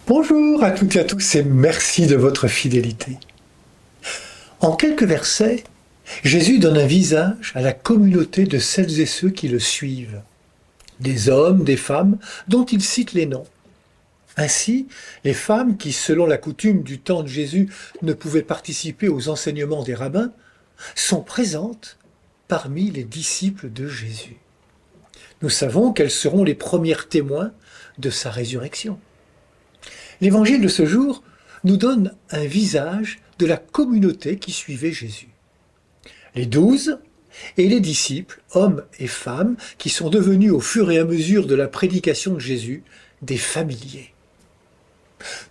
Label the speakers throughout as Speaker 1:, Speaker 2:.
Speaker 1: Bonjour à toutes et à tous et merci de votre fidélité. En quelques versets, Jésus donne un visage à la communauté de celles et ceux qui le suivent, des hommes, des femmes dont il cite les noms. Ainsi, les femmes qui, selon la coutume du temps de Jésus, ne pouvaient participer aux enseignements des rabbins, sont présentes parmi les disciples de Jésus. Nous savons qu'elles seront les premières témoins de sa résurrection. L'évangile de ce jour nous donne un visage de la communauté qui suivait Jésus. Les 12 et les disciples, hommes et femmes, qui sont devenus au fur et à mesure de la prédication de Jésus des familiers.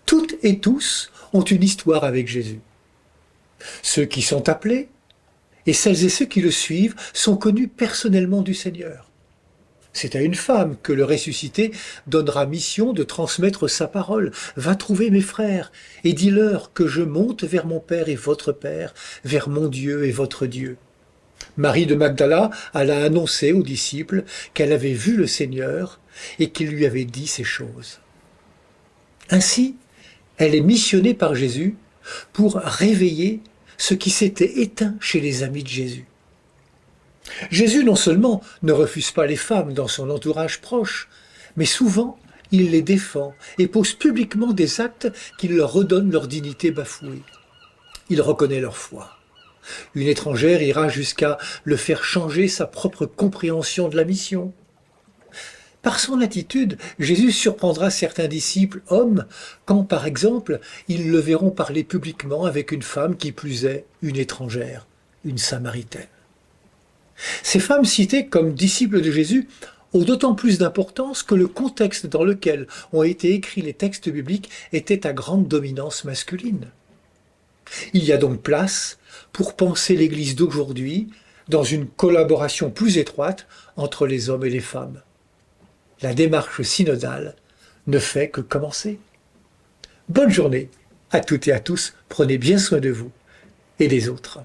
Speaker 1: Toutes et tous ont une histoire avec Jésus. Ceux qui sont appelés et celles et ceux qui le suivent sont connus personnellement du Seigneur. C'est à une femme que le ressuscité donnera mission de transmettre sa parole. Va trouver mes frères et dis-leur que je monte vers mon Père et votre Père, vers mon Dieu et votre Dieu. Marie de Magdala alla annoncer aux disciples qu'elle avait vu le Seigneur et qu'il lui avait dit ces choses. Ainsi, elle est missionnée par Jésus pour réveiller ce qui s'était éteint chez les amis de Jésus. Jésus non seulement ne refuse pas les femmes dans son entourage proche, mais souvent il les défend et pose publiquement des actes qui leur redonnent leur dignité bafouée. Il reconnaît leur foi. Une étrangère ira jusqu'à le faire changer sa propre compréhension de la mission. Par son attitude, Jésus surprendra certains disciples hommes quand, par exemple, ils le verront parler publiquement avec une femme qui plus est une étrangère, une Samaritaine. Ces femmes citées comme disciples de Jésus ont d'autant plus d'importance que le contexte dans lequel ont été écrits les textes bibliques était à grande dominance masculine. Il y a donc place pour penser l'Église d'aujourd'hui dans une collaboration plus étroite entre les hommes et les femmes. La démarche synodale ne fait que commencer. Bonne journée à toutes et à tous, prenez bien soin de vous et des autres.